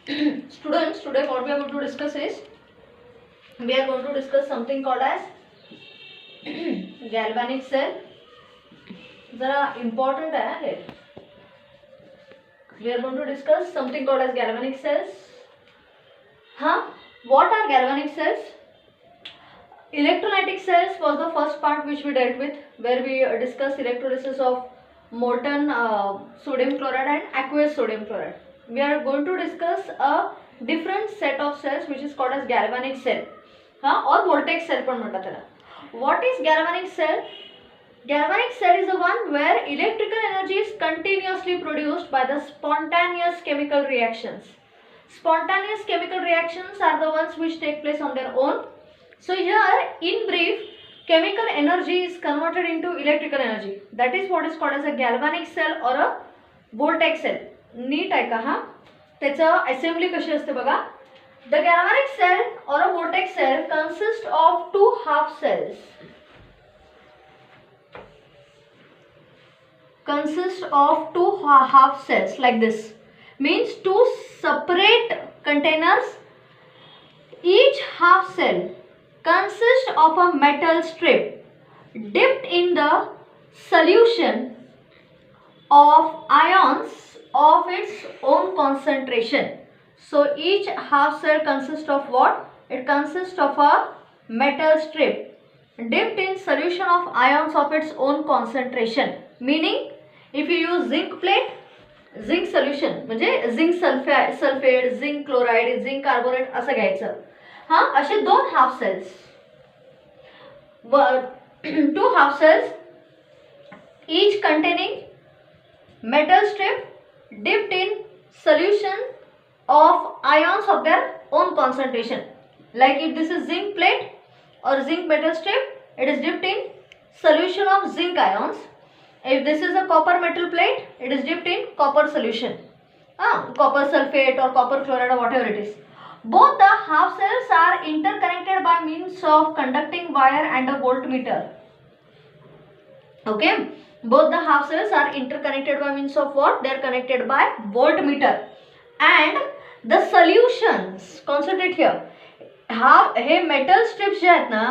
Students, today what we are going to discuss is, we are going to discuss something called as galvanic cell. जरा important है. We are going to discuss something called as galvanic cells. What are galvanic cells? Electrolytic cells was the first part which we dealt with, where we discussed electrolysis of molten sodium chloride and aqueous sodium chloride. We are going to discuss a different set of cells which is called as galvanic cell, or voltaic cell पण म्हणतात त्याला. What is galvanic cell? Galvanic cell is the one where electrical energy is continuously produced by the spontaneous chemical reactions. Spontaneous chemical reactions are the ones which take place on their own. So here, in brief, chemical energy is converted into electrical energy. That is what is called as a galvanic cell or a voltaic cell. नीट आहे का हा? त्याचं assembly कशी असते बघा. The galvanic cell or a voltaic cell consists of two half cells. Consists of two half cells like this. Means two separate containers. Each half cell consists of a metal strip dipped in the solution of ions of its own concentration. So each half cell consists of what? It consists of a metal strip dipped in solution of ions of its own concentration. Meaning, if you use zinc plate, zinc solution म्हणजे zinc sulphate, zinc chloride, zinc carbonate असं घ्यायचं. असे दोन half cells, two half cells, each containing metal strip dipped in solution of ions of their own concentration. Like if this is zinc plate or zinc metal strip, it is dipped in solution of zinc ions. If this is a copper metal plate, it is dipped in copper solution, copper sulfate or copper chloride or whatever it is. Both the half cells are interconnected by means of conducting wire and a voltmeter. Okay, both the half cells are interconnected by means of what? They are connected by voltmeter. And the solutions, concentrate here. हे metal strips जे आहेत ना,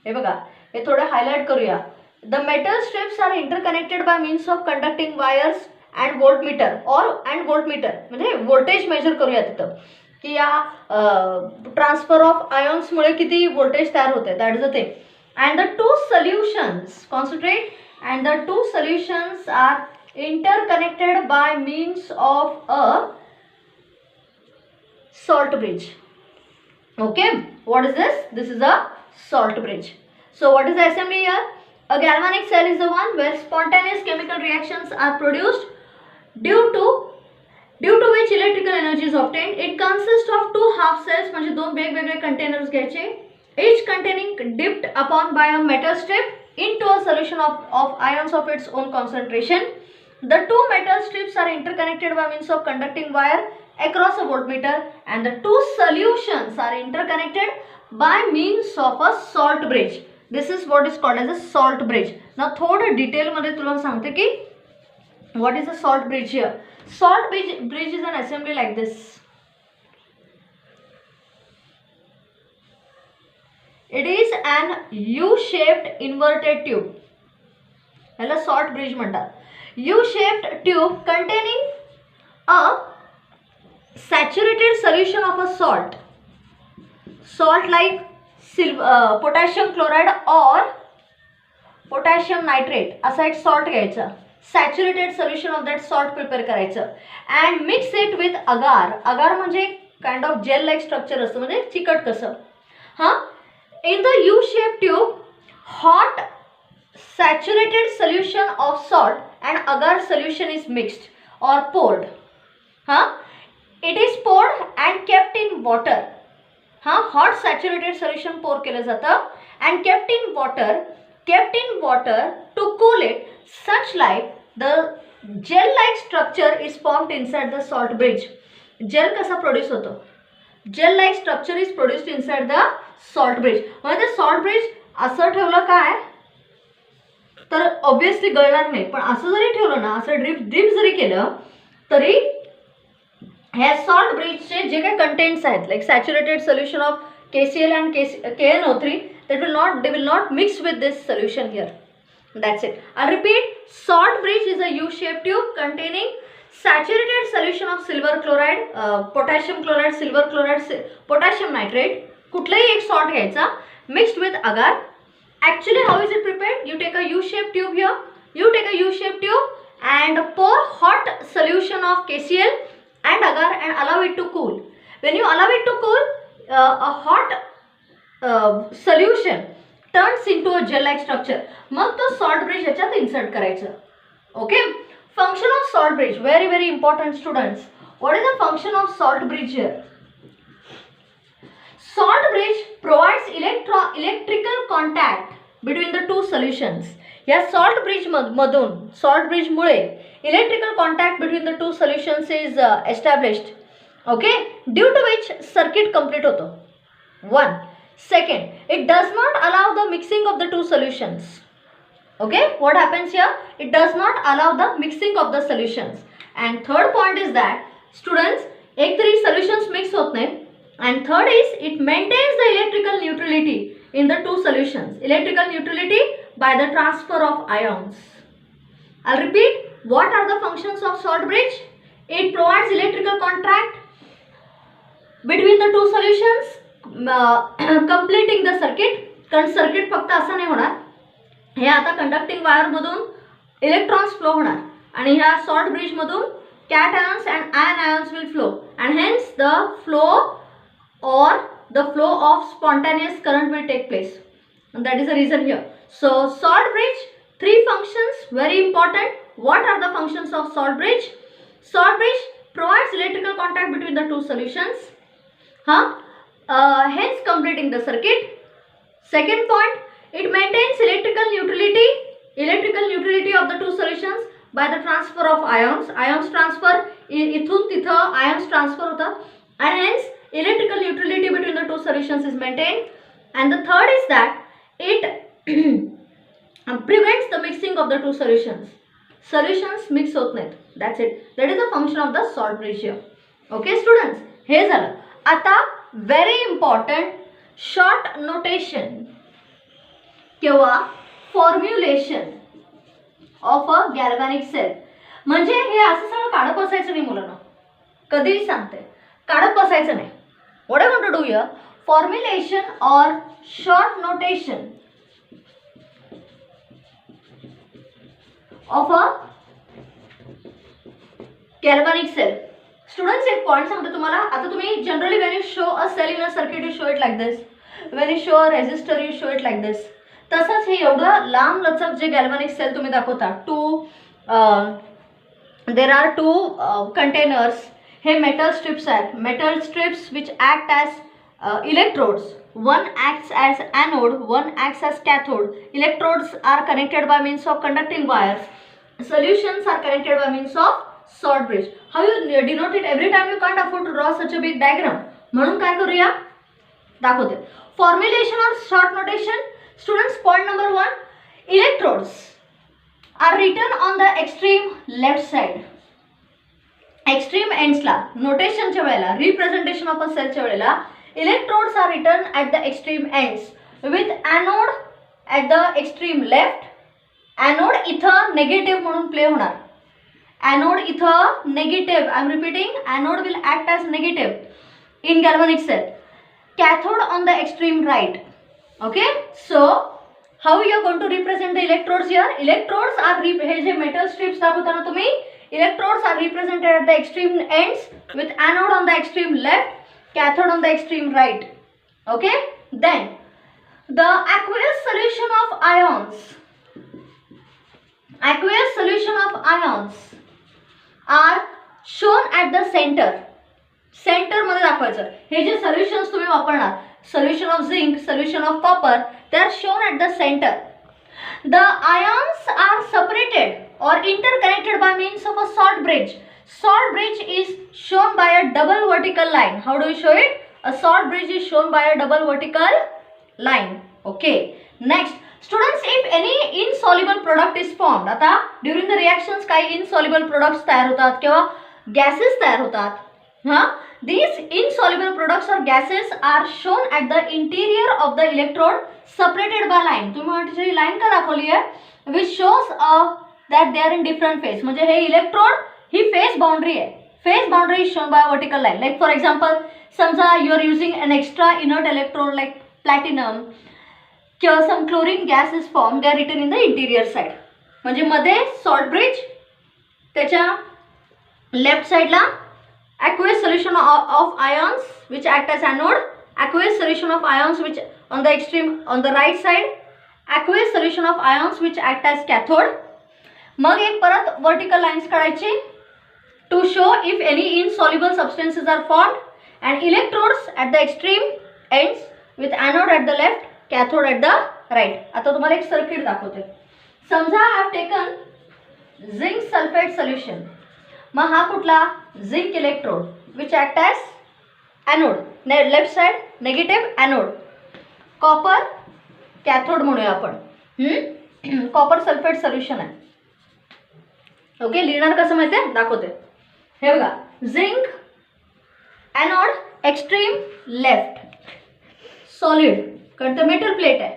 हे बघा, हे थोडं highlight करूया. The metal strips are interconnected by means of conducting wires and voltmeter and voltmeter म्हणजे voltage measure करूया तिथं की या ट्रान्सफर ऑफ आयॉन्स मुळे किती व्होल्टेज तयार होते. That is the thing. And the two solutions, concentrate, and the two solutions are interconnected by means of a salt bridge. Okay, what is this? This is a salt bridge. So what is the assembly here? A galvanic cell is the one where spontaneous chemical reactions are produced due to which electrical energy is obtained. It consists of two half cells म्हणजे दोन वेगवेगळे containers घ्यायचे, each containing dipped upon by a metal strip into a solution of ions of its own concentration. The two metal strips are interconnected by means of conducting wire across a voltmeter, and the two solutions are interconnected by means of a salt bridge. This is what is called as a salt bridge. Now थोडं detail मध्ये तुला सांगते की what is a salt bridge here. Salt bridge is an assembly like this. It is an U-shaped inverted tube. याला salt bridge म्हणतात. U-shaped tube containing a saturated solution of a salt like potassium chloride or potassium nitrate असा एक salt घ्यायचा. Saturated solution of that salt prepare करायचं and mix it with agar म्हणजे kind of gel like structure असतं म्हणजे चिकट कसं. In the U-shaped tube, hot saturated solution of salt and agar solution is mixed or poured. It is poured and kept in water. Hot saturated solution pour केलं जातं and kept in water to cool it, such like the gel-like structure is formed inside the salt bridge. Gel कसा produce होतो? Gel-like structure is produced inside the salt bridge. म्हणजे salt bridge असं ठेवलं काय तर obviously गळणार नाही, पण असं जरी ठेवलं ना, असं ड्रिप जरी केलं तरी ह्या सॉल्ट ब्रिजचे जे काही कंटेंट्स आहेत like saturated solution of KCl and KNO3 they will not mix with this solution here. That's it. I'll repeat. Salt bridge is a U-shaped tube containing saturated solution of silver chloride, potassium chloride, silver chloride, potassium nitrate. कुठलाही एक salt घ्यायचा mixed with agar. Actually, how is it prepared? You take a U-shaped tube here. You take a U-shaped tube and pour hot solution of KCl and agar and allow it to cool. When you allow it to cool, a hot solution turns into a gel like structure. मग तो salt bridge ह्याच्यात insert करायचं. Okay? Function of salt bridge, very important students. What is the function of salt bridge here? Salt bridge provides electrical contact between the two solutions. या salt bridge मधून salt bridge Mule electrical contact between the two solutions is established. Okay, due to which circuit complete होतो. One. Second, it does not allow the mixing of the two solutions. Okay, what happens here? It does not allow the mixing of the solutions. And third point is that students, एक तरी solutions mix होत नाही. And third is it maintains the electrical neutrality in the two solutions. Electrical neutrality by the transfer of ions. I'll repeat. What are the functions of salt bridge? It provides electrical contact between the two solutions, completing the circuit. कारण circuit फक्त असं नाही होणार, हे आता conducting wire मधून electrons flow होणार आणि ह्या सॉल्ट ब्रिज मधून cations and anions will flow and hence the flow of spontaneous current will take place. That is the reason here. So salt bridge, three functions, very important. What are the functions of salt bridge? Salt bridge provides electrical contact between the two solutions. Hence completing the circuit. Second point, it maintains electrical neutrality of the two solutions by the transfer of ions. Ions transfer, इथून तिथं ions transfer होता and hence electrical neutrality between the two solutions is maintained. And the third is that it prevents the mixing of the two solutions. Solutions mix होत नाहीत. That's it. That is the function of the salt bridge here. Okay students, हे झालं. आता very important short notation किंवा formulation of a galvanic cell. म्हणजे हे असं सगळं काढत बसायचं नाही मुलांना, कधीही सांगते काढत बसायचं नाही. What I want to do here, formulation or short notation of a galvanic cell. Students, एक पॉइंट सांगते तुम्हाला. आता तुम्ही generally when you show a cell in a circuit you show it like this. When you show a resistor you show it like this. तसंच हे एवढं लांब लचक जे galvanic cell तुम्ही दाखवता, there are two containers. Hey metal strips आहेत. Metal strips which act as electrodes. One acts as anode, one acts as cathode. Electrodes are connected by means of conducting wires. Solutions are connected by means of salt bridge. How you denote it? Every time you can't afford to draw such a big diagram. म्हणून काय करूया, दाखवते. Formulation or short notation. Students, point number 1. Electrodes are written on the extreme left side. Extreme ends La notation च्या वेळेला, representation of a cell च्या वेळेला electrodes are written at the extreme ends with anode at the extreme left. Anode इथं negative म्हणून play होणार. Anode इथं negative. I am repeating, anode will act as negative in galvanic cell. Cathode on the extreme right. Okay, so how you are going to represent the electrodes here? Electrodes are हे जे metal strips दाखवता ना तुम्ही, electrodes are represented at the extreme ends with anode on the extreme left, cathode on the extreme right. Okay, then the aqueous solution of ions are shown at the center. Center मध्ये दाखवायचं. हे जे solutions तुम्ही वापरणार, solution of zinc, solution of copper, they are shown at the center. The ions are separated or interconnected by means of a salt bridge. Salt bridge is shown by a double vertical line. How do you show it? A salt bridge is shown by a double vertical line. Okay. Next, students, if any insoluble product is formed, आता during the reactions काही insoluble products तयार होतात किंवा gases तयार होतात. These insoluble products or gases are shown at the interior of the electrode separated by line. तुम्ही माझी line का दाखवली आहे, which shows that they are in different phase. म्हणजे हे इलेक्ट्रोड ही फेज बाउंड्री आहे. Phase boundary is shown by a vertical line. Like for example, समजा you are using an extra inert electrode like platinum, some chlorine gas is formed. They are written in the interior side. म्हणजे मध्ये salt bridge, त्याच्या left side La aqueous solution of ions which act as anode, aqueous solution of ions which on the extreme on the right side, aqueous solution of ions which act as cathode. मग एक परत vertical lines काढायची to show if any insoluble substances are formed, and electrodes at the extreme ends with anode at the left, cathode at the right. आता तुम्हाला एक circuit दाखवते. समजा I have taken zinc sulfate solution. मग हा कुठला zinc electrode which act as anode, left side negative anode, copper cathode म्हणूया आपण. कॉपर सल्फेट सोल्युशन आहे. ओके, लिहिणार कसं माहिती आहे, दाखवते. हे बघा, zinc anode, extreme left, solid कारण ते मेटल प्लेट आहे,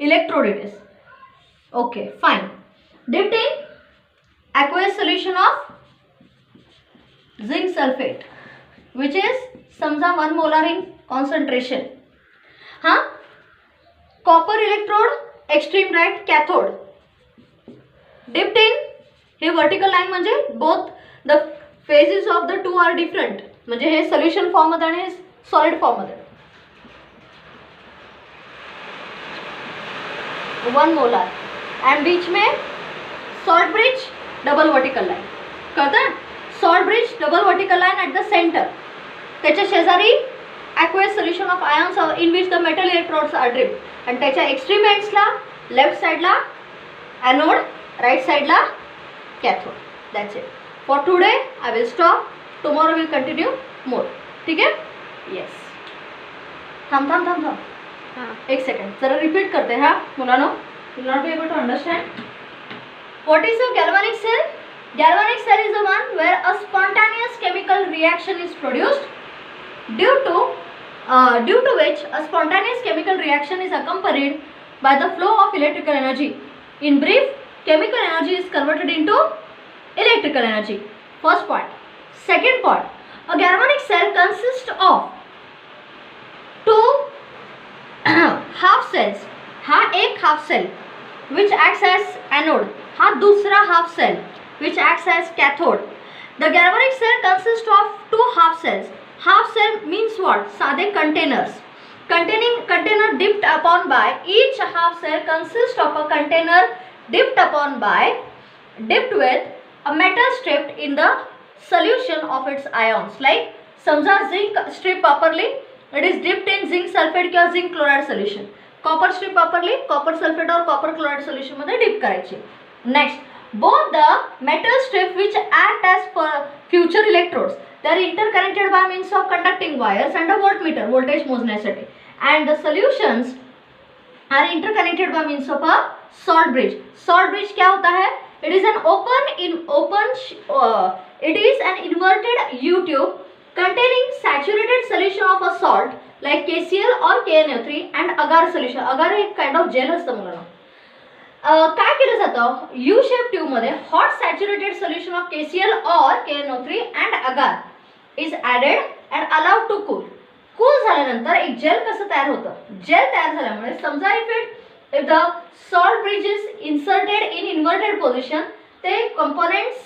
electrode it is. Okay fine. Dipped in aqueous solution of zinc sulfate which is समजा 1 molar in concentration. हाँ, copper electrode extreme right cathode, dipped in. Hey vertical line म्हणजे both the phases of the two are different. म्हणजे हे solution form मध्ये आणि हे solid form मध्ये. 1 molar and बीच में salt bridge double vertical line. कळतं? Salt bridge double vertical line at the centre. त्याच्या शेजारी aqueous solution of ions in which the metal electrodes are dripped, आणि त्याच्या एक्स्ट्रीम एंड्सला लेफ्ट साइडला ॲनोड, राइट साइडला cathode. That's it for today. I will stop. Tomorrow will continue more. ठीक आहे? Yes. थांब थांब थांब थांब हां, एक सेकंड जरा रिपीट करते. हां मुलांनो, you will not be able to understand. What is a galvanic cell? Galvanic cell is the one where a spontaneous chemical reaction is produced, due to which a spontaneous chemical reaction is accompanied by the flow of electrical energy. In brief, chemical energy is converted into electrical energy. First point. Second point, a galvanic cell consists of two half cells. हा एक half cell which acts as anode. हा दूसरा half cell which acts as cathode. The galvanic cell consists of two half cells. Half cell means what? सादे containers. Container dipped upon by, each half cell consists of a container dipped with a metal strip in the solution of its ions. Like समजा zinc strip वापरली, it is dipped in zinc sulfate किंवा zinc chloride solution. Copper strip वापरली, copper sulphate और copper chloride solution मध्ये dip करायची. Next, both the metal strip which act as future electrodes, they are interconnected by means of conducting wires and a voltmeter, voltage मोजण्यासाठी, and the solutions are interconnected by means of a salt bridge. Salt bridge क्या होता है? It is an inverted U tube containing saturated solution of a salt like KCl or KNO3 and agar solution. agar एक kind of gel असतं मुलांना. काय केलं जातं? U shape tube मध्ये hot saturated solution of KCl or KNO3 and agar is added and allowed to cool. Cool झाल्यानंतर एक jail कसं तयार होतं? जेल तयार झाल्यामुळे समजा if the salt bridge is inserted in inverted position, ते components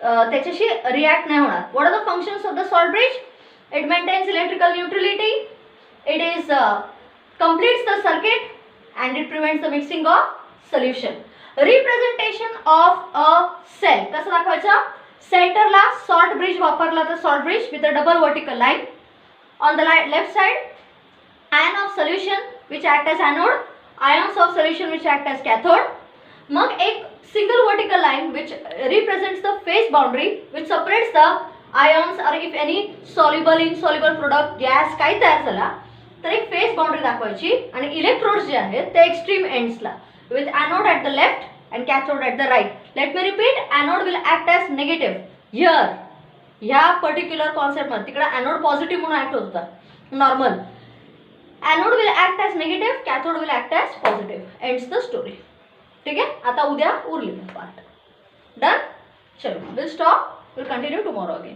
त्याच्याशी रिॲक्ट नाही होणार. What are the functions of the salt bridge? It maintains electrical neutrality. It is completes the circuit and it prevents the mixing of solution. Representation of a cell कसं दाखवायचं? सेंटरला salt bridge वापरला तर salt bridge with a double vertical line. On the left side, ion of solution which act as anode, ions of solution which act as cathode. मग एक single vertical line which represents the phase boundary which separates the ions or if any soluble insoluble product gas काही तयार झाला तर एक face boundary दाखवायची आणि electrodes जे आहेत ते एक्स्ट्रीम एंड्सला with anode at the left and cathode at the right. Let me repeat. Anode will act as negative here ह्या पर्टिक्युलर कॉन्सेप्टमध्ये तिकडे ॲनोड पॉझिटिव्ह म्हणून ॲक्ट होता normal. Anode will act as negative, cathode will act as positive. Ends the story. ठीक आहे. आता उद्या उरलेला पार्ट. डन. चलो will stop. Will continue tomorrow again.